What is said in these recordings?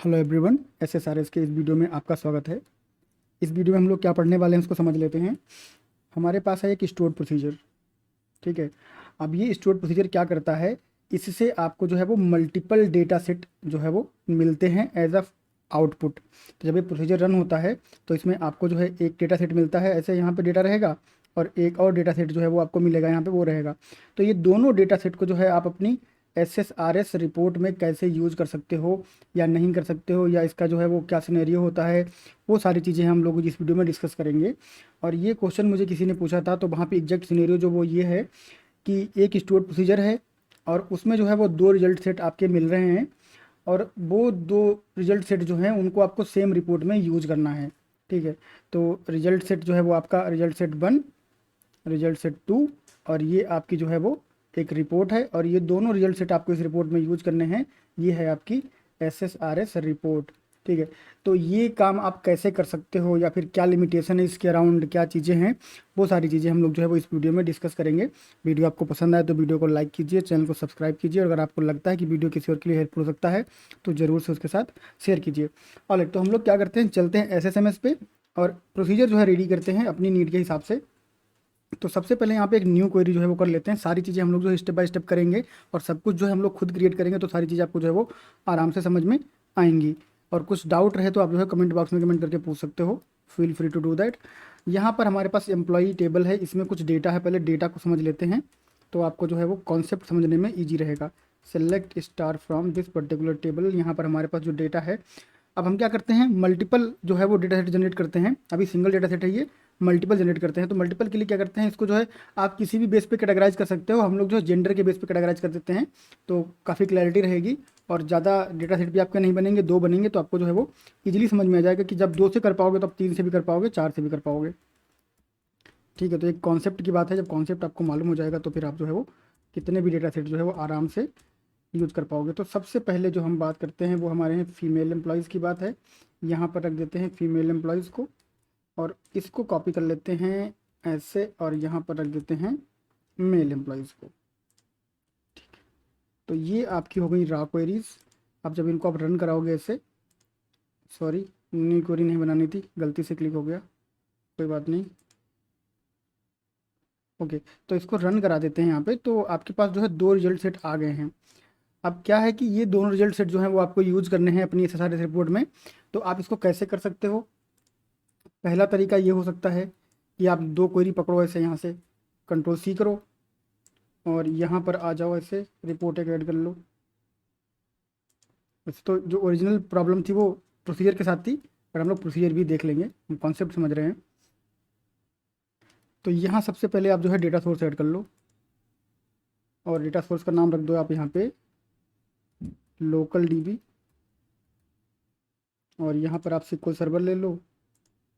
Hello everyone, एसएसआरएस के इस video में आपका स्वागत है। इस वीडियो में हम लोग क्या पढ़ने वाले हैं उसको समझ लेते हैं। हमारे पास है एक स्टोर प्रोसीजर, ठीक है। अब ये स्टोर प्रोसीजर क्या करता है, इससे आपको जो है वो मल्टीपल डेटा सेट जो है वो मिलते हैं एज अ आउटपुट। तो जब ये प्रोसीजर रन होता है तो इसमें आपको जो है एक डेटा सेट मिलता है, ऐसे यहाँ पे डेटा रहेगा और एक और डेटा सेट जो है वो आपको मिलेगा यहाँ पे वो रहेगा। तो ये दोनों डेटा सेट को जो है आप अपनी एसएसआरएस रिपोर्ट में कैसे यूज़ कर सकते हो या नहीं कर सकते हो, या इसका जो है वो क्या सिनेरियो होता है, वो सारी चीज़ें हम लोग इस वीडियो में डिस्कस करेंगे। और ये क्वेश्चन मुझे किसी ने पूछा था, तो वहाँ पे एग्जैक्ट सिनेरियो जो वो ये है कि एक स्टोर प्रोसीजर है और उसमें जो है वो दो रिजल्ट सेट आपके मिल रहे हैं, और वो दो रिजल्ट सेट जो हैं उनको आपको सेम रिपोर्ट में यूज करना है, ठीक है। तो रिजल्ट सेट जो है वो आपका रिजल्ट सेट 1, रिजल्ट सेट 2, और ये आपकी जो है वो एक रिपोर्ट है, और ये दोनों रिजल्ट सेट आपको इस रिपोर्ट में यूज करने हैं। ये है आपकी एसएसआरएस रिपोर्ट, ठीक है। तो ये काम आप कैसे कर सकते हो या फिर क्या लिमिटेशन है इसके अराउंड, क्या चीज़ें हैं, वो सारी चीज़ें हम लोग जो है वो इस वीडियो में डिस्कस करेंगे। वीडियो आपको पसंद आए तो वीडियो को लाइक कीजिए, चैनल को सब्सक्राइब कीजिए, और अगर आपको लगता है कि वीडियो किसी और के लिए हेल्पफुल हो सकता है तो ज़रूर से उसके साथ शेयर कीजिए। ऑलराइट, तो हम लोग क्या करते हैं, चलते हैं एसएसएमएस पे और प्रोसीजर जो है रेडी करते हैं अपनी नीड के हिसाब से। तो सबसे पहले यहाँ पे एक न्यू क्वेरी जो है वो कर लेते हैं। सारी चीज़ें हम लोग जो है स्टेप बाय स्टेप करेंगे और सब कुछ जो है हम लोग खुद क्रिएट करेंगे, तो सारी चीज़ें आपको जो है वो आराम से समझ में आएंगी। और कुछ डाउट रहे तो आप जो है कमेंट बॉक्स में कमेंट करके पूछ सकते हो, feel free to do that. यहाँ पर हमारे पास एम्प्लॉई टेबल है, इसमें कुछ डेटा है, पहले डेटा को समझ लेते हैं तो आपको जो है वो कॉन्सेप्ट समझने में ईजी रहेगा। Select star from this particular table, यहाँ पर हमारे पास जो डेटा है, अब हम क्या करते हैं, मल्टीपल जो है वो डेटा सेट जनरेट करते हैं। अभी सिंगल डेटा सेट है, ये मल्टीपल जनरेट करते हैं। तो मल्टीपल के लिए क्या करते हैं, इसको जो है आप किसी भी बेस पे कैटेगराइज कर सकते हो। हम लोग जो है जेंडर के बेस पे कैटेगराइज कर देते हैं, तो काफ़ी क्लैरिटी रहेगी और ज़्यादा डेटा सेट भी आपके नहीं बनेंगे, दो बनेंगे तो आपको जो है वो इजीली समझ में आ जाएगा कि जब दो से कर पाओगे तो आप तीन से भी कर पाओगे, चार से भी कर पाओगे, ठीक है। तो एक कॉन्सेप्ट की बात है, जब कॉन्सेप्ट आपको मालूम हो जाएगा तो फिर आप जो है वो कितने भी डेटा सेट जो है वो आराम से यूज कर पाओगे। तो सबसे पहले जो हम बात करते हैं वो हमारे हैं फीमेल एम्प्लॉयज़ की बात है। यहाँ पर रख देते हैं फीमेल एम्प्लॉयज़ को, और इसको कॉपी कर लेते हैं ऐसे, और यहाँ पर रख देते हैं मेल एम्प्लॉयज़ को। तो ये आपकी हो गई रॉ क्वेरीज। अब जब इनको आप रन कराओगे ऐसे, सॉरी न्यू क्वेरी नहीं बनानी थी, गलती से क्लिक हो गया, कोई बात नहीं, ओके। तो इसको रन करा देते हैं यहाँ पे, तो आपके पास जो है दो रिजल्ट सेट आ गए हैं। अब क्या है कि ये दोनों रिजल्ट सेट जो हैं वो आपको यूज़ करने हैं अपनी एसएसआरएस रिपोर्ट में। तो आप इसको कैसे कर सकते हो, पहला तरीका ये हो सकता है कि आप दो क्वेरी पकड़ो ऐसे, यहाँ से कंट्रोल सी करो और यहाँ पर आ जाओ, ऐसे रिपोर्ट एक ऐड कर लो। वैसे तो जो ओरिजिनल प्रॉब्लम थी वो प्रोसीजर के साथ थी, पर हम लोग प्रोसीजर भी देख लेंगे, हम कॉन्सेप्ट समझ रहे हैं। तो यहाँ सबसे पहले आप जो है डेटा सोर्स ऐड कर लो, और डेटा सोर्स का नाम रख दो आप यहाँ पे लोकल डीबी, और यहाँ पर आप सिक्वल सर्वर ले लो,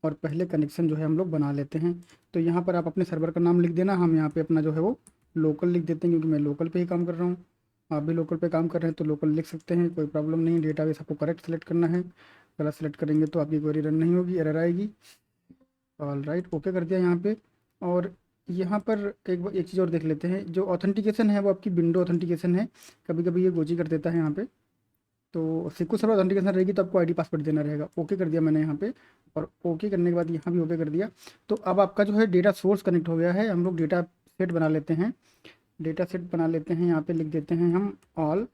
और पहले कनेक्शन जो है हम लोग बना लेते हैं। तो यहाँ पर आप अपने सर्वर का नाम लिख देना, हम यहाँ पे अपना जो है वो लोकल लिख देते हैं, क्योंकि मैं लोकल पे ही काम कर रहा हूँ। आप भी लोकल पे काम कर रहे हैं तो लोकल लिख सकते हैं, कोई प्रॉब्लम नहीं। डेटाबेस आपको करेक्ट सेलेक्ट करना है, गलत सेलेक्ट करेंगे तो आपकी क्वेरी रन नहीं होगी, एरर आएगी। ऑल राइट, ओके कर दिया यहाँ पे। और यहाँ पर एक चीज़ और देख लेते हैं, जो ऑथेंटिकेशन है वो आपकी विंडो ऑथेंटिकेशन है, कभी कभी ये गोजी कर देता है यहाँ पे। तो सिक्योर सर्वर ऑथेंटिकेशन रहेगी तो आपको आईडी पासवर्ड देना रहेगा। ओके कर दिया मैंने यहाँ पे, और ओके करने के बाद यहाँ भी ओके कर दिया। तो अब आपका जो है डेटा सोर्स कनेक्ट हो गया है। हम लोग डेटा सेट बना लेते हैं, डेटा सेट बना लेते हैं, यहाँ पे लिख देते हैं हम ऑल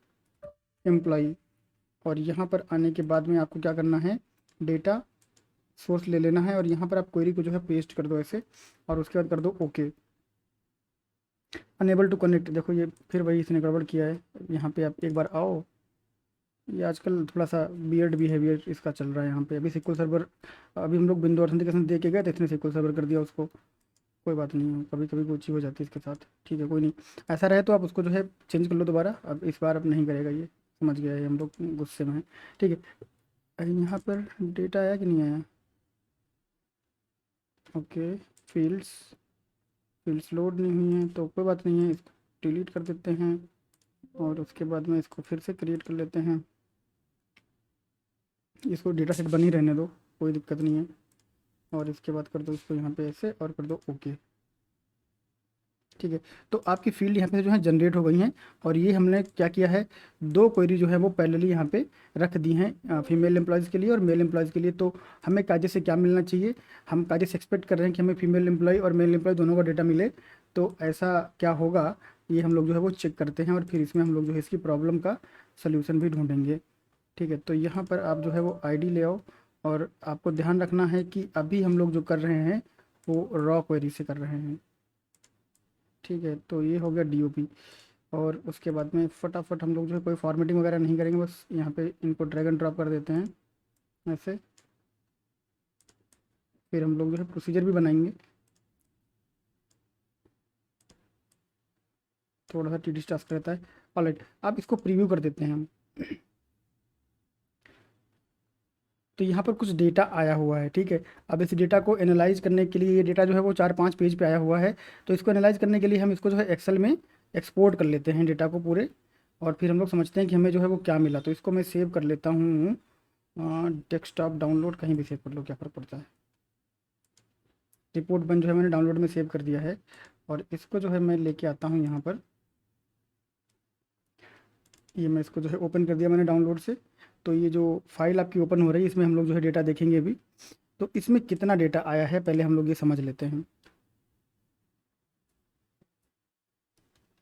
एम्प्लॉई। और यहाँ पर आने के बाद में आपको क्या करना है, डेटा सोर्स ले लेना है, और यहाँ पर आप क्वेरी को जो है पेस्ट कर दो ऐसे, और उसके बाद कर दो ओके। अनेबल टू कनेक्ट, देखो ये फिर वही इसने गड़बड़ किया है। यहाँ पे आप एक बार आओ, ये आजकल थोड़ा सा बियर्ड बिहेवियर इसका चल रहा है यहाँ पे। अभी सिक्वल सर्वर, अभी हम लोग विंडो ऑथेंटिकेशन दे के गए तो इसने सिक्वल सर्वर कर दिया उसको। कोई बात नहीं है, कभी कभी कोई चीज़ हो जाती है इसके साथ, ठीक है, कोई नहीं। ऐसा रहे तो आप उसको जो है चेंज कर लो दोबारा, अब इस बार अब नहीं करेगा ये, समझ गया है, हम लोग गुस्से में हैं, ठीक है। यहाँ पर डेटा आया कि नहीं आया, ओके। फील्ड्स फील्ड्स लोड नहीं हुई हैं तो कोई बात नहीं है, इसको डिलीट कर देते हैं, और उसके बाद में इसको फिर से क्रिएट कर लेते हैं। इसको डेटा सेट बन ही रहने दो, कोई दिक्कत नहीं है। और इसके बाद कर दो इसको यहाँ पे ऐसे, और कर दो ओके। ठीक है। तो आपकी फील्ड यहाँ पे जो है जनरेट हो गई हैं, और ये हमने क्या किया है, दो क्वेरी जो है वो पैरेलली यहाँ पे रख दी हैं फीमेल एम्प्लॉयज़ के लिए और मेल एम्प्लॉयज़ के लिए। तो हमें कायदे से क्या मिलना चाहिए, हम कायदे से एक्सपेक्ट कर रहे हैं कि हमें फीमेल एम्प्लॉय और मेल एम्प्लॉय दोनों का डेटा मिले। तो ऐसा क्या होगा, ये हम लोग जो है वो चेक करते हैं, और फिर इसमें हम लोग जो है इसकी प्रॉब्लम का सोल्यूशन भी ढूंढेंगे। ठीक है। तो यहाँ पर आप जो है वो आईडी ले आओ, और आपको ध्यान रखना है कि अभी हम लोग जो कर रहे हैं वो रॉ क्वेरी से कर रहे हैं। ठीक है। तो ये हो गया डीओपी, और उसके बाद में फटाफट हम लोग जो है कोई फॉर्मेटिंग वगैरह नहीं करेंगे, बस यहाँ पे इनको ड्रैग एंड ड्रॉप कर देते हैं ऐसे। फिर हम लोग जो है प्रोसीजर भी बनाएंगे, थोड़ा सा टीडी टास्क रहता है। ऑलराइट, आप इसको प्रीव्यू कर देते हैं हम। तो यहाँ पर कुछ डेटा आया हुआ है। ठीक है। अब इस डेटा को एनालाइज करने के लिए, ये डेटा जो है वो 4-5 पेज पे आया हुआ है, तो इसको एनालाइज करने के लिए हम इसको जो है एक्सेल में एक्सपोर्ट कर लेते हैं डेटा को पूरे, और फिर हम लोग समझते हैं कि हमें जो है वो क्या मिला। तो इसको मैं सेव कर लेता हूँ, डेस्कटॉप डाउनलोड कहीं भी सेव कर लो, क्या फ़र्क पड़ता है। रिपोर्ट 1 जो है मैंने डाउनलोड में सेव कर दिया है, और इसको जो है मैं लेके आता हूँ यहाँ पर। ये मैं इसको जो है ओपन कर दिया मैंने डाउनलोड से। तो ये जो फाइल आपकी ओपन हो रही है, इसमें हम लोग जो है डेटा देखेंगे अभी। तो इसमें कितना डेटा आया है पहले हम लोग ये समझ लेते हैं।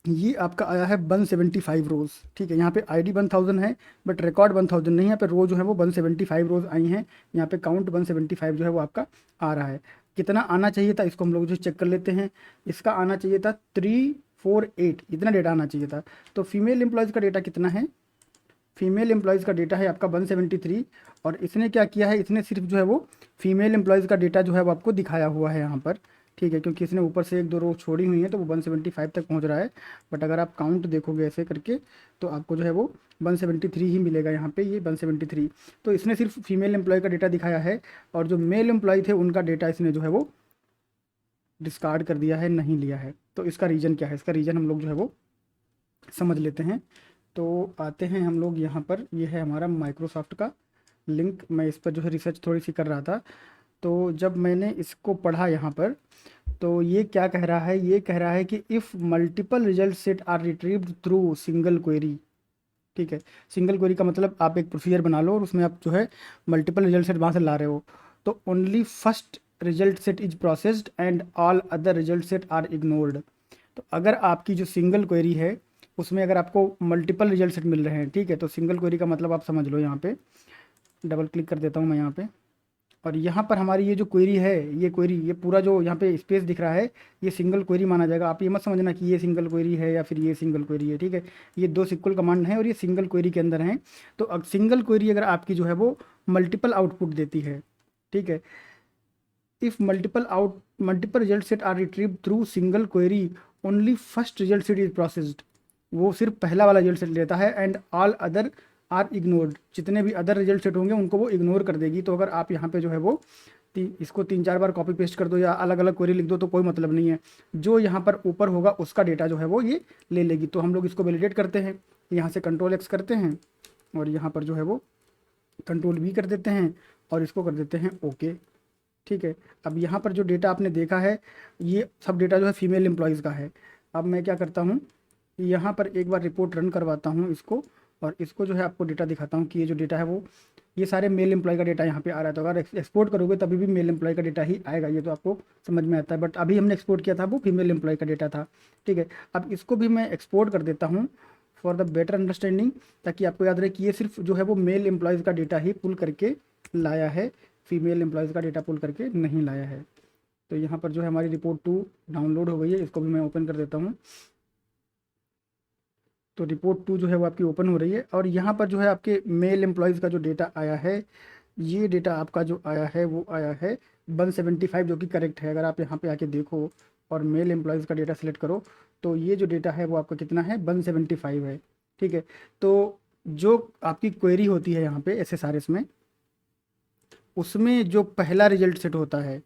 ये आपका आया है 175 रोज़। ठीक है। यहाँ पे आईडी 1000 है, बट रिकॉर्ड 1000 नहीं है। यहाँ पे रो जो है वो 175 रोज़ आई हैं। यहाँ पे काउंट 175 जो है वो आपका आ रहा है। कितना आना चाहिए था, इसको हम लोग जो चेक कर लेते हैं। इसका आना चाहिए था 348, इतना डेटा आना चाहिए था। तो फीमेल एम्प्लॉयज़ का डेटा कितना है, फीमेल एम्प्लॉयज़ का डेटा है आपका 173, और इसने क्या किया है, इसने सिर्फ जो है वो फीमेल एम्प्लॉयज़ का डेटा जो है वो आपको दिखाया हुआ है यहाँ पर। ठीक है। क्योंकि इसने ऊपर से 1-2 रो छोड़ी हुई हैं, तो वो 175 तक पहुँच रहा है। बट अगर आप काउंट देखोगे ऐसे करके, तो आपको जो है वो 173 ही मिलेगा यहाँ पे, ये 173। तो इसने सिर्फ फीमेल एम्प्लॉय का डेटा दिखाया है, और जो मेल एम्प्लॉय थे उनका डेटा इसने जो है वो डिस्कार्ड कर दिया है, नहीं लिया है। तो इसका रीज़न क्या है, इसका रीज़न हम लोग जो है वो समझ लेते हैं। तो आते हैं हम लोग यहाँ पर, ये है हमारा माइक्रोसॉफ्ट का लिंक। मैं इस पर जो है रिसर्च थोड़ी सी कर रहा था। तो जब मैंने इसको पढ़ा यहाँ पर, तो ये क्या कह रहा है, ये कह रहा है कि if multiple result set are retrieved through single query. ठीक है। सिंगल क्वेरी का मतलब आप एक प्रोसीजर बना लो, और उसमें आप जो है मल्टीपल रिजल्ट सेट वहाँ से ला रहे हो। तो only first result set is processed and all other result set are ignored. तो अगर आपकी जो सिंगल क्वेरी है उसमें अगर आपको मल्टीपल रिजल्ट सेट मिल रहे हैं, ठीक है, तो सिंगल क्वेरी का मतलब आप समझ लो। यहाँ पे डबल क्लिक कर देता हूँ मैं यहाँ पे, और यहाँ पर हमारी ये जो क्वेरी है, ये क्वेरी, ये पूरा जो यहाँ पे स्पेस दिख रहा है, ये सिंगल क्वेरी माना जाएगा। आप ये मत समझना कि ये सिंगल क्वेरी है या फिर ये सिंगल क्वेरी है। ठीक है। ये दो सिक्वल कमांड हैं, और ये सिंगल क्वेरी के अंदर हैं। तो अब सिंगल क्वेरी अगर आपकी जो है वो मल्टीपल आउटपुट देती है, ठीक है, if multiple result set are retrieve through single query, only first result set is processed. वो सिर्फ पहला वाला रिजल्ट सेट लेता है, and all other are ignored. जितने भी अदर रिजल्ट सेट होंगे उनको वो इग्नोर कर देगी। तो अगर आप यहाँ पे जो है वो इसको 3-4 बार कॉपी पेस्ट कर दो या अलग अलग क्वेरी लिख दो तो कोई मतलब नहीं है। जो यहाँ पर ऊपर होगा उसका डेटा जो है वो ये ले लेगी। तो हम लोग इसको वैलिडेट करते हैं, यहाँ से Ctrl+X करते हैं, और यहाँ पर जो है वो Ctrl+V कर देते हैं, और इसको कर देते हैं ओके। ठीक है। अब यहाँ पर जो डेटा आपने देखा है, ये सब डेटा जो है फीमेल एम्प्लॉयज़ का है। अब मैं क्या करता हूँ, यहाँ पर एक बार रिपोर्ट रन करवाता हूँ इसको, और इसको जो है आपको डेटा दिखाता हूँ कि ये जो डेटा है वो, ये सारे मेल एम्प्लॉय का डेटा यहाँ पे आ रहा है। तो अगर एक्सपोर्ट करोगे तभी भी मेल एम्प्लॉय का डेटा ही आएगा, ये तो आपको समझ में आता है। बट अभी हमने एक्सपोर्ट किया था वो फीमेल एम्प्लॉय का डेटा था। ठीक है। अब इसको भी मैं एक्सपोर्ट कर देता हूँ फॉर द बेटर अंडरस्टैंडिंग, ताकि आपको याद रहे कि ये सिर्फ जो है वो मेल एम्प्लॉयज़ का डेटा ही पुल करके लाया है, फीमेल एम्प्लॉयज़ का डेटा पुल करके नहीं लाया है। तो यहाँ पर जो है हमारी रिपोर्ट 2 डाउनलोड हो गई है, इसको भी मैं ओपन कर देता हूँ। तो रिपोर्ट 2 जो है वो आपकी ओपन हो रही है, और यहाँ पर जो है आपके मेल एम्प्लॉयज़ का जो डेटा आया है, ये डेटा आपका जो आया है वो आया है 175, जो कि करेक्ट है। अगर आप यहाँ पे आके देखो और मेल एम्प्लॉयज़ का डेटा सेलेक्ट करो, तो ये जो डेटा है वो आपका कितना है, 175 है। ठीक है। तो जो आपकी क्वेरी होती है यहाँ पे SSRS में, उसमें जो पहला रिजल्ट सेट होता है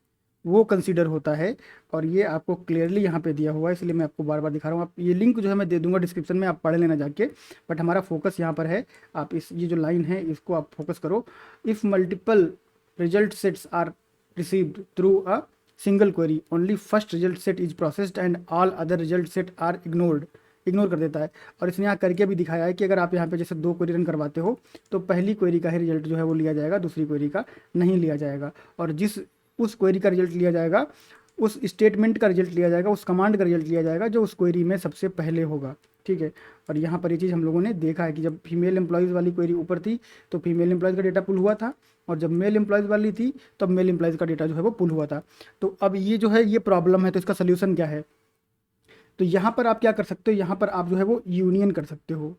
वो कंसीडर होता है, और ये आपको क्लियरली यहाँ पे दिया हुआ है, इसलिए मैं आपको बार बार दिखा रहा हूँ। आप ये लिंक जो है मैं दे दूंगा डिस्क्रिप्शन में, आप पढ़ लेना जाके। बट हमारा फोकस यहाँ पर है, आप ये जो लाइन है इसको आप फोकस करो। If multiple result sets are received through a single query, only first result set is processed and all other result set are ignore कर देता है। और इसने यहाँ करके भी दिखाया है कि अगर आप यहाँ पे जैसे 2 क्वेरी रन करवाते हो तो पहली क्वेरी का ही रिजल्ट जो है वो लिया जाएगा, दूसरी क्वेरी का नहीं लिया जाएगा। और जिस उस क्वेरी का रिजल्ट लिया जाएगा, उस स्टेटमेंट का रिजल्ट लिया जाएगा, उस कमांड का रिजल्ट लिया जाएगा जो उस क्वेरी में सबसे पहले होगा, ठीक है। और यहाँ पर ये चीज़ हम लोगों ने देखा है कि जब फीमेल एम्प्लॉयज़ वाली क्वेरी ऊपर थी तो फीमेल एम्प्लॉयज़ का डेटा पुल हुआ था, और जब मेल एम्प्लॉयज़ वाली थी तब मेल एम्प्लॉयज़ का डेटा जो है वो पुल हुआ था। तो अब ये जो है ये प्रॉब्लम है, तो इसका सोल्यूशन क्या है? तो यहाँ पर आप क्या कर सकते हो, यहाँ पर आप जो है वो यूनियन कर सकते हो,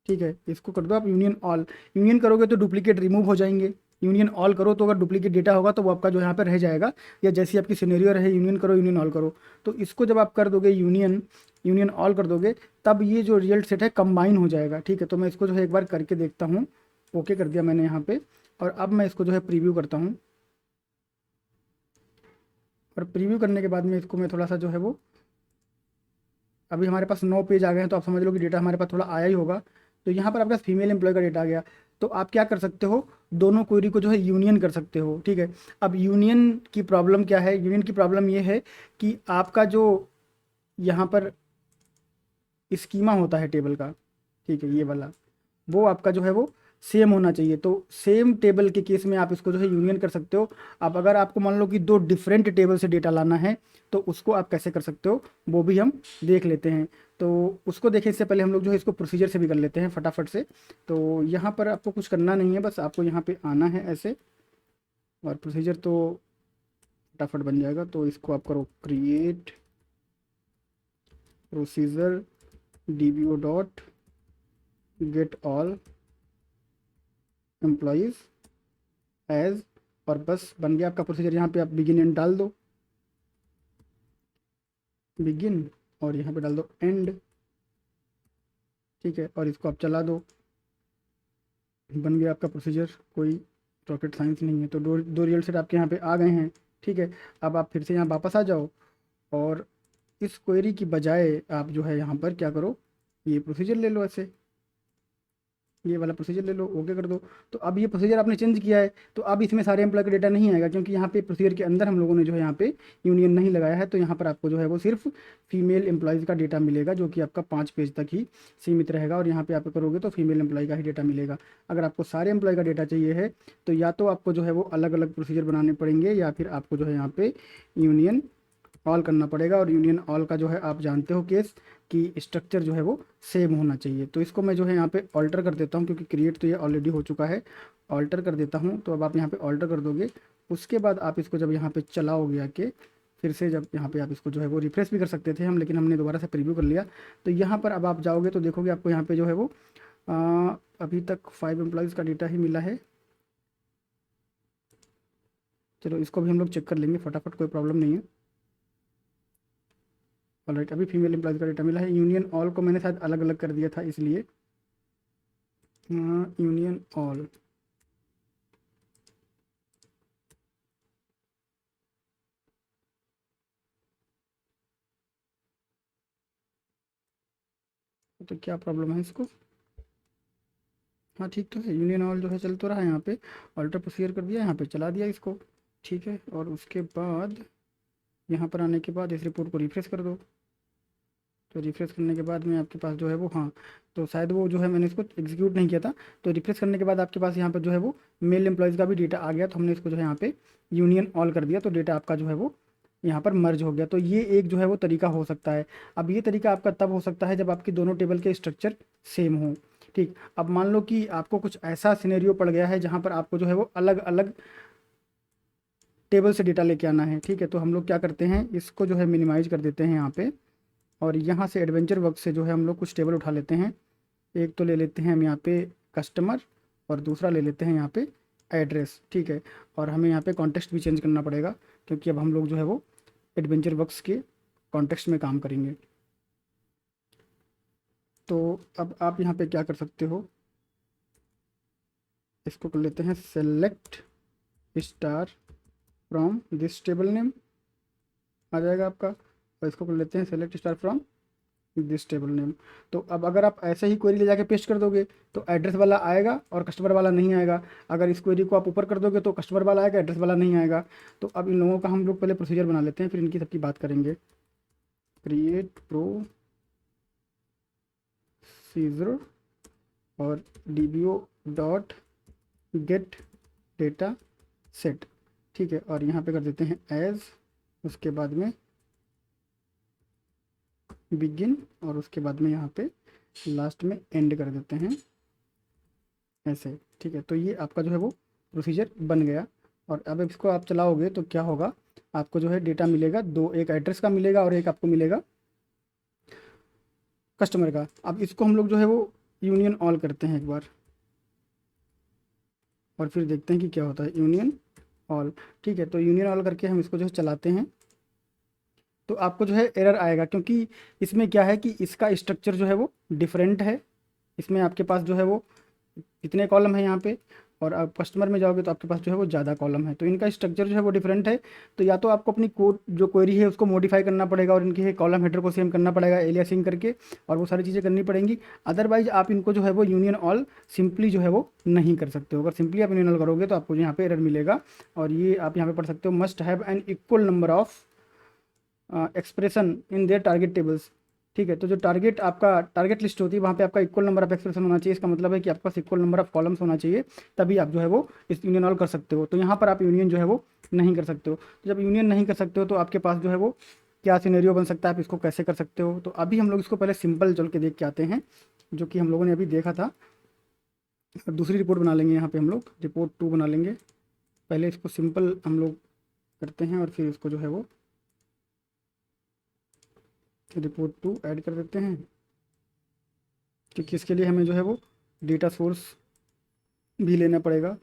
ठीक है। इसको कर दो आप यूनियन ऑल। यूनियन करोगे तो डुप्लीकेट रिमूव हो जाएंगे, यूनियन ऑल करो तो अगर डुप्लीकेट डेटा होगा तो वो आपका जो यहाँ पर रह जाएगा, या जैसी आपकी सिनेरियो रहे यूनियन करो यूनियन ऑल करो। तो इसको जब आप कर दोगे यूनियन ऑल कर दोगे तब ये जो रिजल्ट सेट है कंबाइन हो जाएगा, ठीक है। तो मैं इसको जो है एक बार करके देखता हूँ। ओके कर दिया मैंने यहाँ पे, और अब मैं इसको जो है प्रीव्यू करता हूँ। और प्रीव्यू करने के बाद में इसको मैं थोड़ा सा जो है वो, अभी हमारे पास 9 पेज आ गए हैं, तो आप समझ लो कि डेटा हमारे पास थोड़ा आया ही होगा। तो यहाँ पर आपके पास फीमेल एम्प्लॉय का डेटा आ गया। तो आप क्या कर सकते हो, दोनों क्वेरी को जो है यूनियन कर सकते हो, ठीक है। अब यूनियन की प्रॉब्लम क्या है? यूनियन की प्रॉब्लम ये है कि आपका जो यहाँ पर स्कीमा होता है टेबल का, ठीक है, ये वाला, वो आपका जो है वो सेम होना चाहिए। तो सेम टेबल के केस में आप इसको जो है यूनियन कर सकते हो। अब अगर आपको मान लो कि 2 डिफरेंट टेबल से डेटा लाना है तो उसको आप कैसे कर सकते हो वो भी हम देख लेते हैं। तो उसको देखें इससे पहले हम लोग जो है इसको प्रोसीजर से भी कर लेते हैं फटाफट से। तो यहाँ पर आपको कुछ करना नहीं है, बस आपको यहाँ पे आना है ऐसे, और प्रोसीजर तो फटाफट बन जाएगा। तो इसको आप करो create procedure dbo dot get all employees as, और बस बन गया आपका प्रोसीजर। यहाँ पे आप बिगिन एंड डाल दो, बिगिन, और यहाँ पे डाल दो एंड, ठीक है। और इसको आप चला दो, बन गया आपका प्रोसीजर, कोई रॉकेट साइंस नहीं है। तो दो रिजल्ट सेट आपके यहाँ पे आ गए हैं, ठीक है। अब आप फिर से यहाँ वापस आ जाओ, और इस क्वेरी की बजाय आप जो है यहाँ पर क्या करो, ये प्रोसीजर ले लो ऐसे, ये वाला प्रोसीजर ले लो, ओके कर दो। तो अब ये प्रोसीजर आपने चेंज किया है, तो अब इसमें सारे एम्प्लॉय का डेटा नहीं आएगा, क्योंकि यहाँ पे प्रोसीजर के अंदर हम लोगों ने जो है यहाँ पे यूनियन नहीं लगाया है। तो यहाँ पर आपको जो है वो सिर्फ फीमेल एम्प्लॉयज़ का डेटा मिलेगा, जो कि आपका 5 पेज तक ही सीमित रहेगा। और यहाँ पे आप करोगे तो फीमेल एम्प्लॉय का ही डेटा मिलेगा। अगर आपको सारे एम्प्लॉय का डेटा चाहिए है तो या तो आपको जो है वो अलग अलग प्रोसीजर बनाने पड़ेंगे, या फिर आपको जो है यहाँ पे यूनियन ऑल करना पड़ेगा। और यूनियन ऑल का जो है आप जानते हो केस कि स्ट्रक्चर जो है वो सेम होना चाहिए। तो इसको मैं जो है यहाँ पे ऑल्टर कर देता हूँ, क्योंकि क्रिएट तो ये ऑलरेडी हो चुका है, ऑल्टर कर देता हूँ। तो अब आप यहाँ पे ऑल्टर कर दोगे, उसके बाद आप इसको जब यहाँ पे चलाओगे आके, फिर से जब यहाँ पे आप इसको जो है वो रिफ्रेश भी कर सकते थे हम, लेकिन हमने दोबारा से प्रीव्यू कर लिया। तो यहाँ पर अब आप जाओगे तो देखोगे आपको यहाँ पे जो है वो अभी तक 5 एम्प्लॉयज़ का डेटा ही मिला है। चलो इसको भी हम लोग चेक कर लेंगे फटाफट, कोई प्रॉब्लम नहीं है। ऑलराइट, अभी फीमेल एम्प्लॉयज़ का डेटा मिला है। यूनियन ऑल को मैंने शायद अलग अलग कर दिया था इसलिए, यूनियन ऑल, तो क्या प्रॉब्लम है इसको? हाँ ठीक तो है, यूनियन ऑल जो है चल तो रहा है। यहाँ पे ऑल्टर प्रोसीजर कर दिया, यहाँ पे चला दिया इसको, ठीक है। और उसके बाद यहाँ पर आने के बाद इस रिपोर्ट को रिफ्रेश कर दो। तो रिफ्रेश करने के बाद में आपके पास जो है वो, हाँ, तो शायद वो जो है मैंने इसको एग्जीक्यूट नहीं किया था। तो रिफ्रेश करने के बाद आपके पास यहाँ पर जो है वो मेल एम्प्लॉयज़ का भी डेटा आ गया। तो हमने इसको जो है यहाँ पे यूनियन ऑल कर दिया, तो डेटा आपका जो है वो यहाँ पर मर्ज हो गया। तो ये एक जो है वो तरीका हो सकता है। अब ये तरीका आपका तब हो सकता है जब आपकी दोनों टेबल के स्ट्रक्चर सेम हो, ठीक। अब मान लो कि आपको कुछ ऐसा सिनेरियो पड़ गया है जहाँ पर आपको जो है वो अलग अलग टेबल से डेटा लेके आना है, ठीक है। तो हम लोग क्या करते हैं, इसको जो है मिनिमाइज कर देते हैं यहाँ पे, और यहाँ से एडवेंचर वर्क से जो है हम लोग कुछ टेबल उठा लेते हैं। एक तो ले लेते हैं हम यहाँ पे कस्टमर, और दूसरा ले लेते हैं यहाँ पे एड्रेस, ठीक है। और हमें यहाँ पे कॉन्टेक्स्ट भी चेंज करना पड़ेगा, क्योंकि अब हम लोग जो है वो एडवेंचर वर्क्स के कॉन्टेक्स्ट में काम करेंगे। तो अब आप यहाँ पे क्या कर सकते हो, इसको कर लेते हैं select star from this table name, आ जाएगा आपका। और इसको कर लेते हैं select star from this table name. तो अब अगर आप ऐसे ही क्वेरी ले जाके पेस्ट कर दोगे तो एड्रेस वाला आएगा और कस्टमर वाला नहीं आएगा। अगर इस क्वेरी को आप ऊपर कर दोगे तो कस्टमर वाला आएगा, एड्रेस वाला नहीं आएगा। तो अब इन लोगों का हम लोग पहले प्रोसीजर बना लेते हैं, फिर इनकी सबकी बात करेंगे। क्रिएट प्रोसीजर और dbo dot gate data set, ठीक है। और यहाँ पे कर देते हैं एज, उसके बाद में बिगिन, और उसके बाद में यहाँ पे लास्ट में एंड कर देते हैं ऐसे, ठीक है। तो ये आपका जो है वो प्रोसीजर बन गया। और अब इसको आप चलाओगे तो क्या होगा, आपको जो है डेटा मिलेगा दो, एक एड्रेस का मिलेगा और एक आपको मिलेगा कस्टमर का। अब इसको हम लोग जो है वो यूनियन ऑल करते हैं एक बार और फिर देखते हैं कि क्या होता है। यूनियन ऑल, ठीक है। तो यूनियन ऑल करके हम इसको जो है चलाते हैं तो आपको जो है एरर आएगा, क्योंकि इसमें क्या है कि इसका स्ट्रक्चर जो है वो डिफरेंट है। इसमें आपके पास जो है वो कितने कॉलम है यहाँ पे, और आप कस्टमर में जाओगे तो आपके पास जो है वो ज़्यादा कॉलम है। तो इनका स्ट्रक्चर जो है वो डिफरेंट है। तो या तो आपको अपनी कोड जो क्वेरी है उसको मॉडिफाई करना पड़ेगा और इनके कॉलम हेडर को सेम करना पड़ेगा एलियासिंग करके, और वो सारी चीज़ें करनी पड़ेंगी। अदरवाइज आप इनको जो है वो यूनियन ऑल सिंपली जो है वो नहीं कर सकते हो। अगर सिंपली आप यूनियन ऑल करोगे तो आपको यहाँ पे एरर मिलेगा। और ये आप यहाँ पे पढ़ सकते हो, must have an equal number of expression in their target tables, ठीक है। तो जो टारगेट आपका टारगेट लिस्ट होती है वहाँ पे आपका इक्वल नंबर ऑफ एक्सप्रेशन होना चाहिए। इसका मतलब है कि आपके पास इक्वल नंबर ऑफ कॉलम्स होना चाहिए, तभी आप जो है वो इस यूनियन ऑल कर सकते हो। तो यहाँ पर आप यूनियन जो है वो नहीं कर सकते हो। तो जब यूनियन नहीं कर सकते हो तो आपके पास जो है वो क्या सिनेरियो बन सकता है, आप इसको कैसे कर सकते हो। तो अभी हम लोग इसको पहले सिंपल चल के देख के आते हैं, जो कि हम लोगों ने अभी देखा था। दूसरी रिपोर्ट बना लेंगे, यहाँ पर हम लोग रिपोर्ट 2 बना लेंगे। पहले इसको सिंपल हम लोग करते हैं और फिर इसको जो है वो रिपोर्ट 2 ऐड कर देते हैं, क्योंकि इसके लिए हमें जो है वो डेटा सोर्स भी लेना पड़ेगा।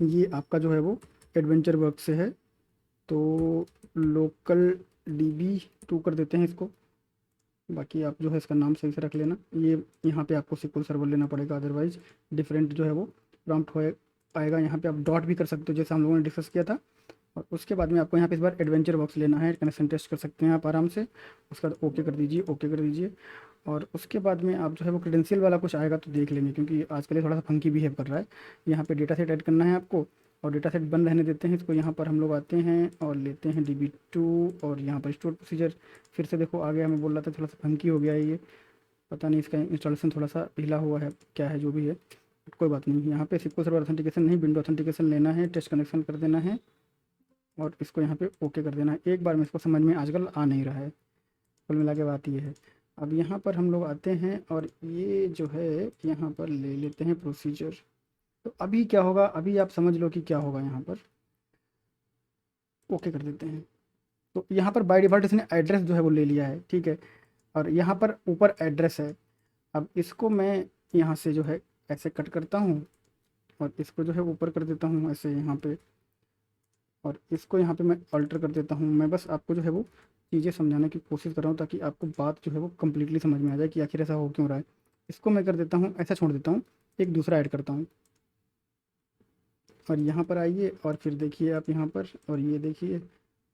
ये आपका जो है वो एडवेंचर वर्क से है, तो लोकल db2 कर देते हैं इसको। बाकी आप जो है इसका नाम सही से रख लेना। ये यहाँ पे आपको SQL सर्वर लेना पड़ेगा, अदरवाइज डिफरेंट जो है वो प्रॉम्प्ट हो आएगा। यहाँ पे आप डॉट भी कर सकते हो जैसे हम लोगों ने डिस्कस किया था। और उसके बाद में आपको यहाँ पे इस बार एडवेंचर बॉक्स लेना है, कनेक्शन टेस्ट कर सकते हैं आप आराम से। उसके बाद ओके कर दीजिए, ओके कर दीजिए। और उसके बाद में आप जो है वो क्रेडेंशियल वाला कुछ आएगा तो देख लेंगे, क्योंकि आजकल ये थोड़ा सा फंकी बिहेव कर रहा है। यहाँ पे डेटा सेट ऐड करना है आपको, और डेटा सेट बंद रहने देते हैं इसको। यहाँ पर हम लोग आते हैं और लेते हैं db2, और यहाँ पर स्टोर प्रोसीजर फिर से देखो आ गया। मैं बोल रहा था थोड़ा सा फंकी हो गया है ये, पता नहीं इसका इंस्टॉलेशन थोड़ा सा ढीला हुआ है क्या है, जो भी है कोई बात नहीं। यहाँ पे SQL सर्वर ऑथेंटिकेशन नहीं, विंडो ऑथेंटिकेशन लेना है, टेस्ट कनेक्शन कर देना है और इसको यहाँ पे ओके कर देना है। एक बार में इसको समझ में आजकल आ नहीं रहा है, कुल मिला के बात ये है। अब यहाँ पर हम लोग आते हैं और ये जो है यहाँ पर ले लेते हैं प्रोसीजर। तो अभी क्या होगा, अभी आप समझ लो कि क्या होगा। यहाँ पर ओके कर देते हैं। तो यहाँ पर बाय डिफ़ॉल्ट इसने एड्रेस जो है वो ले लिया है, ठीक है। और यहाँ पर ऊपर एड्रेस है। अब इसको मैं यहाँ से जो है ऐसे कट करता हूँ और इसको जो है ऊपर कर देता हूँ ऐसे यहाँ पे, और इसको यहाँ पे मैं अल्टर कर देता हूँ। मैं बस आपको जो है वो चीज़ें समझाने की कोशिश कर रहा हूँ ताकि आपको बात जो है वो कम्प्लीटली समझ में आ जाए कि आखिर ऐसा हो क्यों रहा है। इसको मैं कर देता हूँ ऐसा, छोड़ देता हूँ, एक दूसरा ऐड करता हूँ। और यहाँ पर आइए और फिर देखिए आप यहाँ पर, और ये देखिए,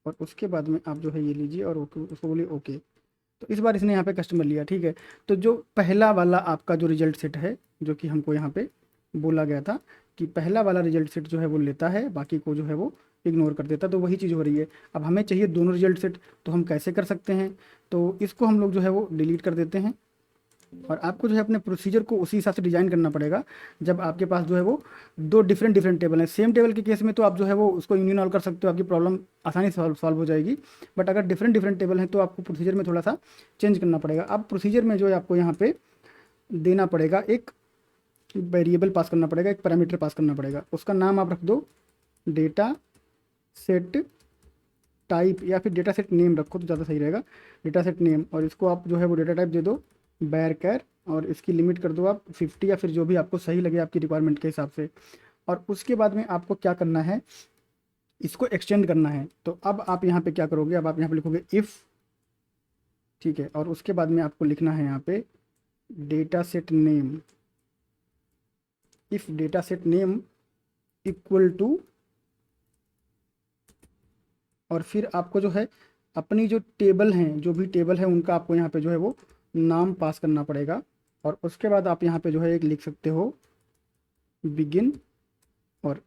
और उसके बाद में आप जो है ये लीजिए और ओके, उसको बोलिए ओके। तो इस बार इसने यहाँ पे कस्टमर लिया, ठीक है। तो जो पहला वाला आपका जो रिजल्ट सेट है, जो कि हमको यहाँ पे बोला गया था कि पहला वाला रिजल्ट सेट जो है वो लेता है, बाकी को जो है वो इग्नोर कर देता, तो वही चीज़ हो रही है। अब हमें चाहिए दोनों रिजल्ट सेट, तो हम कैसे कर सकते हैं, तो इसको हम लोग जो है वो डिलीट कर देते हैं। और आपको जो है अपने प्रोसीजर को उसी हिसाब से डिज़ाइन करना पड़ेगा। जब आपके पास जो है वो दो डिफरेंट टेबल हैं, सेम टेबल के केस में तो आप जो है वो उसको यूनियन ऑल कर सकते हो, आपकी प्रॉब्लम आसानी से सॉल्व हो जाएगी। बट अगर डिफरेंट टेबल हैं तो आपको प्रोसीजर में थोड़ा सा चेंज करना पड़ेगा। अब प्रोसीजर में जो है आपको यहाँ पे देना पड़ेगा, एक वेरिएबल पास करना पड़ेगा, एक पैरामीटर पास करना पड़ेगा। उसका नाम आप रख दो डेटा सेट टाइप, या फिर डेटा सेट नेम रखो तो ज़्यादा सही रहेगा, डेटा सेट नेम। और इसको आप जो है वो डेटा टाइप दे दो बैरकर, और इसकी लिमिट कर दो आप 50, या फिर जो भी आपको सही लगे आपकी रिक्वायरमेंट के हिसाब से। और उसके बाद में आपको क्या करना है, इसको एक्सटेंड करना है। तो अब आप यहाँ पे क्या करोगे, अब आप यहाँ पे लिखोगे इफ़, ठीक है। और उसके बाद में आपको लिखना है यहाँ पे data set name, if data set name equal to, और फिर आपको जो है अपनी जो टेबल हैं, जो भी टेबल है उनका आपको यहाँ पे जो है वो नाम पास करना पड़ेगा। और उसके बाद आप यहाँ पे जो है एक लिख सकते हो बिगिन और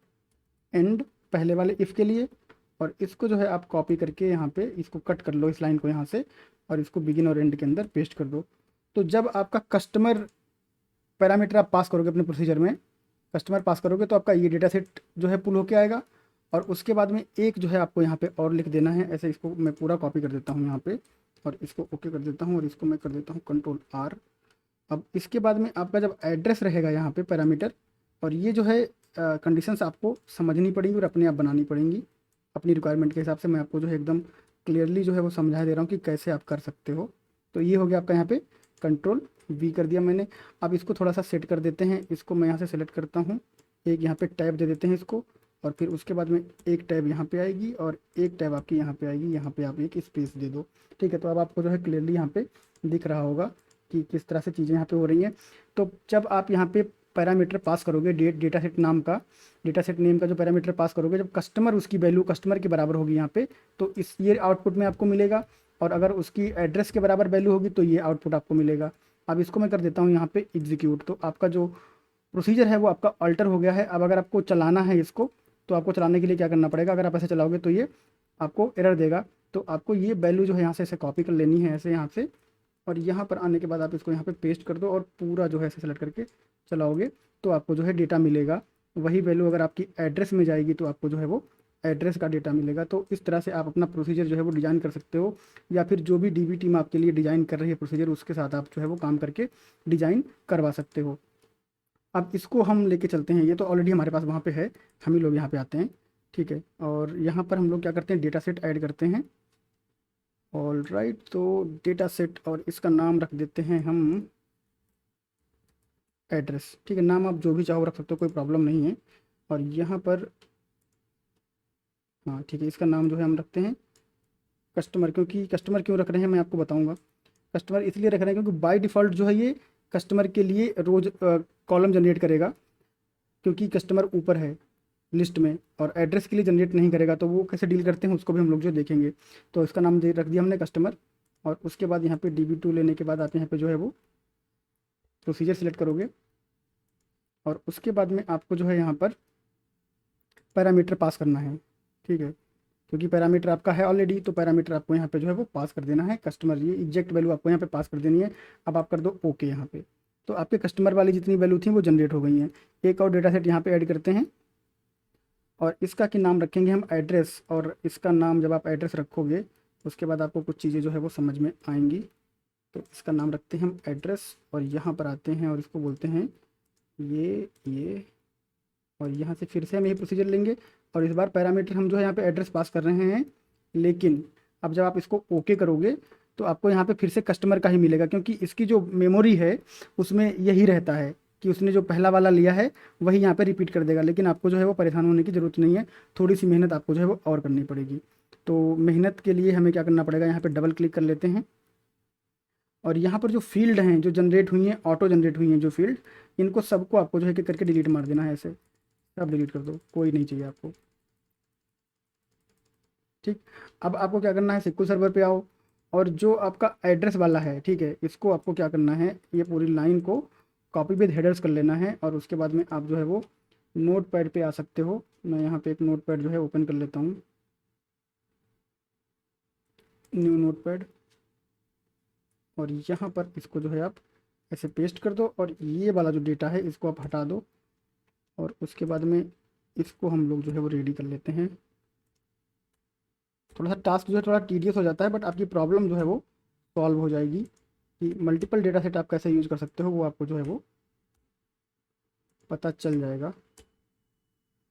एंड पहले वाले इफ़ के लिए। और इसको जो है आप कॉपी करके यहाँ पे इसको कट कर लो, इस लाइन को यहाँ से, और इसको बिगिन और एंड के अंदर पेस्ट कर दो। तो जब आपका कस्टमर पैरामीटर आप पास करोगे अपने प्रोसीजर में, कस्टमर पास करोगे तो आपका ये डेटा सेट जो है पुल होके आएगा। और उसके बाद में एक जो है आपको यहाँ पे और लिख देना है ऐसे। इसको मैं पूरा कॉपी कर देता हूँ यहाँ पे, और इसको ओके कर देता हूँ, और इसको मैं कर देता हूँ कंट्रोल आर। अब इसके बाद में आपका जब एड्रेस रहेगा यहाँ पे पैरामीटर, और ये जो है कंडीशंस आपको समझनी पड़ेंगी और अपने आप बनानी पड़ेंगी अपनी रिक्वायरमेंट के हिसाब से। मैं आपको जो है एकदम क्लियरली जो है वो समझा दे रहा हूँ कि कैसे आप कर सकते हो। तो ये हो गया आपका यहाँ पे कंट्रोल वी कर दिया मैंने। अब इसको थोड़ा सा सेट कर देते हैं। इसको मैं यहाँ से सेलेक्ट करता हूँ, एक यहाँ पे टैब दे देते हैं इसको, और फिर उसके बाद में एक टैब यहाँ पे आएगी और एक टैब आपकी यहाँ पे आएगी। यहाँ पे आप एक स्पेस दे दो, ठीक है। तो अब आपको जो है क्लियरली यहाँ पे दिख रहा होगा कि किस तरह से चीज़ें यहाँ पे हो रही हैं। तो जब आप यहाँ पे पैरामीटर पास करोगे डेटा सेट नाम का, डेटा सेट नेम का जो पैरामीटर पास करोगे, जब कस्टमर उसकी वैल्यू कस्टमर के बराबर होगी यहाँ पे, तो इस ये आउटपुट में आपको मिलेगा। और अगर उसकी एड्रेस के बराबर वैल्यू होगी तो ये आउटपुट आपको मिलेगा। अब इसको मैं कर देता हूँ यहाँ पे एग्जीक्यूट। तो आपका जो प्रोसीजर है वो आपका अल्टर हो गया है। अब अगर आपको चलाना है इसको, तो आपको चलाने के लिए क्या करना पड़ेगा, अगर आप ऐसे चलाओगे तो ये आपको एरर देगा। तो आपको ये वैल्यू जो है यहाँ से ऐसे कॉपी कर लेनी है ऐसे यहाँ से, और यहाँ पर आने के बाद आप इसको यहाँ पे पेस्ट कर दो और पूरा जो है ऐसे सेलेक्ट करके चलाओगे तो आपको जो है डेटा मिलेगा। वही वैल्यू अगर आपकी एड्रेस में जाएगी तो आपको जो है वो एड्रेस का डेटा मिलेगा। तो इस तरह से आप अपना प्रोसीजर जो है वो डिज़ाइन कर सकते हो, या फिर जो भी डीबी टीम आपके लिए डिज़ाइन कर रही है प्रोसीजर, उसके साथ आप जो है वो काम करके डिज़ाइन करवा सकते हो। अब इसको हम लेके चलते हैं, ये तो ऑलरेडी हमारे पास वहाँ पे है, हम ही लोग यहाँ पे आते हैं, ठीक है। और यहाँ पर हम लोग क्या करते हैं, डेटा सेट ऐड करते हैं। ऑल राइट, तो डेटा सेट, और इसका नाम रख देते हैं हम एड्रेस, ठीक है। नाम आप जो भी चाहो रख सकते हो, कोई प्रॉब्लम नहीं है। और यहाँ पर हाँ ठीक है, इसका नाम जो है हम रखते हैं कस्टमर। क्योंकि कस्टमर क्यों रख रहे हैं मैं आपको बताऊँगा। कस्टमर इसलिए रख रहे हैं क्योंकि बाय डिफ़ॉल्ट जो है ये कस्टमर के लिए रोज़ कॉलम जनरेट करेगा, क्योंकि कस्टमर ऊपर है लिस्ट में, और एड्रेस के लिए जनरेट नहीं करेगा। तो वो कैसे डील करते हैं उसको भी हम लोग जो देखेंगे। तो इसका नाम रख दिया हमने कस्टमर। और उसके बाद यहाँ पे DB2 लेने के बाद आप यहाँ पे जो है वो प्रोसीजर सिलेक्ट करोगे, और उसके बाद में आपको जो है यहाँ पर पैरामीटर पास करना है, ठीक है। क्योंकि पैरामीटर आपका है ऑलरेडी, तो पैरामीटर आपको यहाँ पे जो है वो पास कर देना है कस्टमर। ये एग्जैक्ट वैल्यू आपको यहाँ पे पास कर देनी है। अब आप कर दो ओके यहाँ पे, तो आपके कस्टमर वाली जितनी वैल्यू थी वो जनरेट हो गई हैं। एक और डेटा सेट यहाँ पे ऐड करते हैं, और इसका कि नाम रखेंगे हम एड्रेस। और इसका नाम जब आप एड्रेस रखोगे उसके बाद आपको कुछ चीज़ें जो है वो समझ में आएंगी। तो इसका नाम रखते हैं हम एड्रेस, और यहाँ पर आते हैं और इसको बोलते हैं ये, और यहाँ से फिर से हम यही प्रोसीजर लेंगे। और इस बार पैरामीटर हम जो है यहाँ पे एड्रेस पास कर रहे हैं, लेकिन अब जब आप इसको ओके करोगे तो आपको यहाँ पे फिर से कस्टमर का ही मिलेगा, क्योंकि इसकी जो मेमोरी है उसमें यही रहता है कि उसने जो पहला वाला लिया है वही यहाँ पे रिपीट कर देगा। लेकिन आपको जो है वो परेशान होने की ज़रूरत नहीं है, थोड़ी सी मेहनत आपको जो है वो और करनी पड़ेगी। तो मेहनत के लिए हमें क्या करना पड़ेगा, यहाँ पर डबल क्लिक कर लेते हैं, और यहाँ पर जो फील्ड हैं जो जनरेट हुई हैं, ऑटो जनरेट हुई हैं जो फील्ड, इनको सबको आपको जो है कि करके डिलीट मार देना है। ऐसे सब डिलीट कर दो, कोई नहीं चाहिए आपको, ठीक। अब आपको क्या करना है, SQL सर्वर पे आओ, और जो आपका एड्रेस वाला है, ठीक है, इसको आपको क्या करना है, ये पूरी लाइन को कॉपी विद हेडर्स कर लेना है। और उसके बाद में आप जो है वो नोट पैड पर आ सकते हो। मैं यहाँ पे एक नोट पैड जो है ओपन कर लेता हूँ, न्यू नोट पैड, और यहाँ पर इसको जो है आप ऐसे पेस्ट कर दो, और ये वाला जो डेटा है इसको आप हटा दो। और उसके बाद में इसको हम लोग जो है वो रेडी कर लेते हैं। थोड़ा सा टास्क जो है थोड़ा टीडियस हो जाता है, बट आपकी प्रॉब्लम जो है वो सॉल्व हो जाएगी कि मल्टीपल डेटा सेट आप कैसे यूज़ कर सकते हो, वो आपको जो है वो पता चल जाएगा।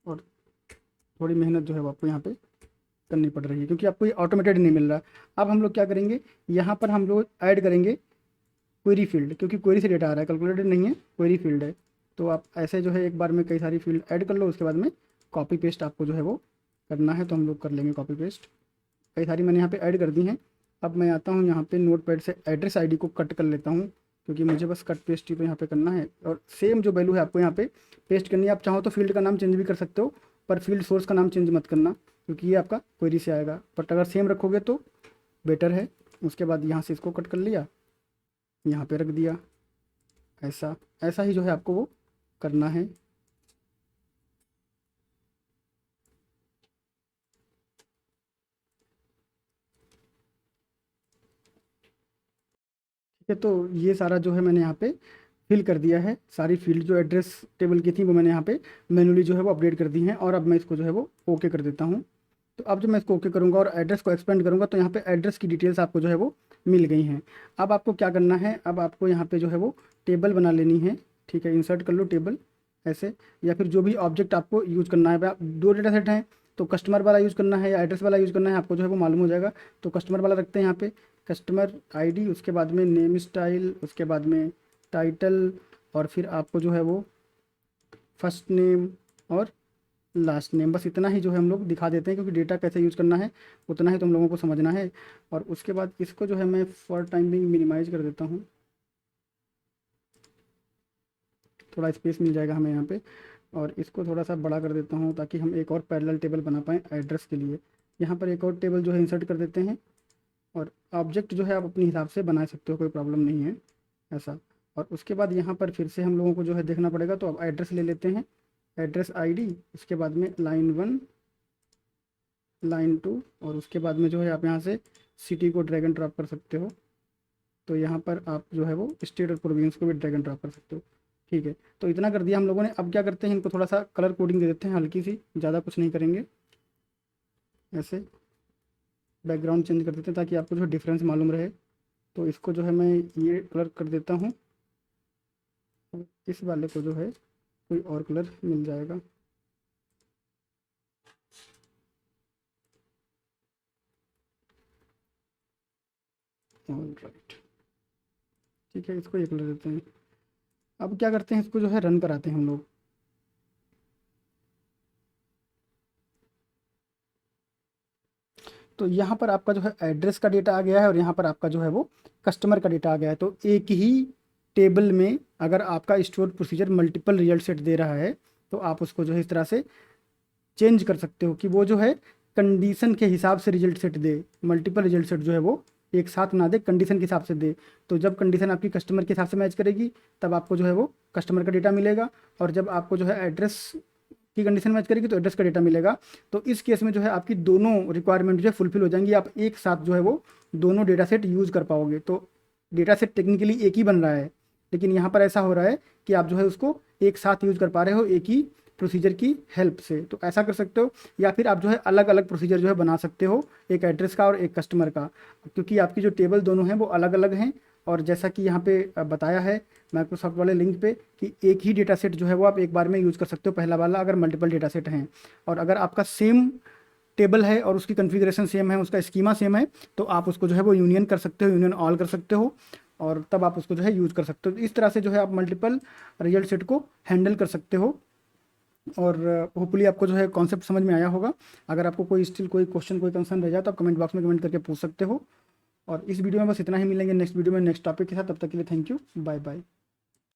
और थोड़ी मेहनत जो है वो आपको यहाँ पे करनी पड़ रही है, क्योंकि आपको ये ऑटोमेटेड नहीं मिल रहा। अब हम लोग क्या करेंगे, यहाँ पर हम लोग ऐड करेंगे क्वेरी फील्ड, क्योंकि क्वेरी से डेटा आ रहा है, कैलकुलेटेड नहीं है, क्वेरी फील्ड है। तो आप ऐसे जो है एक बार में कई सारी फील्ड ऐड कर लो, उसके बाद में कॉपी पेस्ट आपको जो है वो करना है। तो हम लोग कर लेंगे कॉपी पेस्ट, कई सारी मैंने यहाँ पे ऐड कर दी हैं। अब मैं आता हूँ यहाँ पे नोट पैड से एड्रेस आईडी को कट कर लेता हूँ, क्योंकि मुझे बस कट पेस्ट ही तो यहाँ पे करना है। और सेम जो वैल्यू है आपको यहाँ पे पेस्ट करनी है। आप चाहो तो फील्ड का नाम चेंज भी कर सकते हो, पर फील्ड सोर्स का नाम चेंज मत करना, क्योंकि ये आपका क्वेरी से आएगा। बट अगर सेम रखोगे तो बेटर है। उसके बाद यहाँ से इसको कट कर लिया, यहाँ पे रख दिया, ऐसा ऐसा ही जो है आपको वो करना है। ठीक है, तो ये सारा जो है मैंने यहाँ पे फिल कर दिया है। सारी फील्ड जो एड्रेस टेबल की थी वो मैंने यहाँ पे मैन्युअली जो है वो अपडेट कर दी हैं। और अब मैं इसको जो है वो ओके कर देता हूँ। तो अब जब मैं इसको ओके करूँगा और एड्रेस को एक्सपेंड करूँगा तो यहाँ पे एड्रेस की डिटेल्स आपको जो है वो मिल गई हैं। अब आपको क्या करना है, अब आपको यहाँ पे जो है वो टेबल बना लेनी है। ठीक है, इंसर्ट कर लो टेबल ऐसे, या फिर जो भी ऑब्जेक्ट आपको यूज़ करना है। आप 2 डेटा सेट हैं तो कस्टमर वाला यूज़ करना है या एड्रेस वाला यूज़ करना है, आपको जो है वो मालूम हो जाएगा। तो कस्टमर वाला रखते हैं यहाँ पे, कस्टमर आईडी, उसके बाद में नेम स्टाइल, उसके बाद में टाइटल, और फिर आपको जो है वो फर्स्ट नेम और लास्ट नेम। बस इतना ही जो है हम लोग दिखा देते हैं, क्योंकि डेटा कैसे यूज़ करना है उतना ही तो हम लोगों को समझना है। और उसके बाद इसको जो है मैं फॉर टाइम बिंग मिनिमाइज कर देता हूँ, थोड़ा स्पेस मिल जाएगा हमें यहाँ पे। और इसको थोड़ा सा बड़ा कर देता हूँ ताकि हम एक और पैरेलल टेबल बना पाएँ एड्रेस के लिए। यहाँ पर एक और टेबल जो है इंसर्ट कर देते हैं। और ऑब्जेक्ट जो है आप अपने हिसाब से बना सकते हो, कोई प्रॉब्लम नहीं है ऐसा। और उसके बाद यहाँ पर फिर से हम लोगों को जो है देखना पड़ेगा, तो अब एड्रेस ले लेते हैं, एड्रेस आईडी, उसके बाद में लाइन 1, लाइन 2, और उसके बाद में जो है आप यहाँ से सिटी को ड्रैग एंड ड्रॉप कर सकते हो। तो यहाँ पर आप जो है वो स्टेट और प्रोविंस को भी ड्रैग एंड ड्रॉप कर सकते हो। ठीक है, तो इतना कर दिया हम लोगों ने। अब क्या करते हैं, इनको थोड़ा सा कलर कोडिंग दे देते हैं हल्की सी, ज़्यादा कुछ नहीं करेंगे। ऐसे बैकग्राउंड चेंज कर देते हैं ताकि आपको जो डिफरेंस मालूम रहे। तो इसको जो है मैं ये कलर कर देता हूँ, इस वाले को जो है कोई और कलर मिल जाएगा। राइट, ठीक है, इसको ये कलर देते हैं। अब क्या करते हैं, इसको जो है रन कराते हैं हम लोग। तो यहाँ पर आपका जो है एड्रेस का डेटा आ गया है और यहाँ पर आपका जो है वो कस्टमर का डेटा आ गया है। तो एक ही टेबल में अगर आपका store procedure multiple result set दे रहा है तो आप उसको जो है इस तरह से चेंज कर सकते हो कि वो जो है कंडीशन के हिसाब से रिजल्ट सेट दे। मल्टीपल रिजल्ट सेट जो है वो एक साथ ना दे, कंडीशन के हिसाब से दे। तो जब कंडीशन आपकी कस्टमर के हिसाब से मैच करेगी तब आपको जो है वो कस्टमर का डेटा मिलेगा, और जब आपको जो है एड्रेस की कंडीशन मैच करेगी तो एड्रेस का डेटा मिलेगा। तो इस केस में जो है आपकी दोनों रिक्वायरमेंट जो है फुलफिल हो जाएंगी, आप एक साथ जो है वो दोनों डेटा सेट यूज़ कर पाओगे। तो डेटा सेट टेक्निकली एक ही बन रहा है, लेकिन यहाँ पर ऐसा हो रहा है कि आप जो है उसको एक साथ यूज़ कर पा रहे हो एक ही प्रोसीजर की हेल्प से। तो ऐसा कर सकते हो, या फिर आप जो है अलग अलग प्रोसीजर जो है बना सकते हो, एक एड्रेस का और एक कस्टमर का, क्योंकि आपकी जो टेबल दोनों हैं वो अलग अलग हैं। और जैसा कि यहाँ पे बताया है माइक्रोसॉफ्ट वाले लिंक पे कि एक ही डेटा सेट जो है वो आप एक बार में यूज़ कर सकते हो, पहला वाला, अगर मल्टीपल डेटा सेट हैं। और अगर आपका सेम टेबल है और उसकी कॉन्फ़िगरेशन सेम है, उसका स्कीमा सेम है, तो आप उसको जो है वो यूनियन कर सकते हो, यूनियन ऑल कर सकते हो, और तब आप उसको जो है यूज़ कर सकते हो। तो इस तरह से जो है आप मल्टीपल रिजल्ट सेट को हैंडल कर सकते हो। और होपफुली आपको जो है कॉन्सेप्ट समझ में आया होगा। अगर आपको कोई स्टिल कोई क्वेश्चन कोई कंसर्न रह जाए तो आप कमेंट बॉक्स में कमेंट करके पूछ सकते हो। और इस वीडियो में बस इतना ही, मिलेंगे नेक्स्ट वीडियो में नेक्स्ट टॉपिक के साथ। तब तक के लिए थैंक यू, बाय बाय।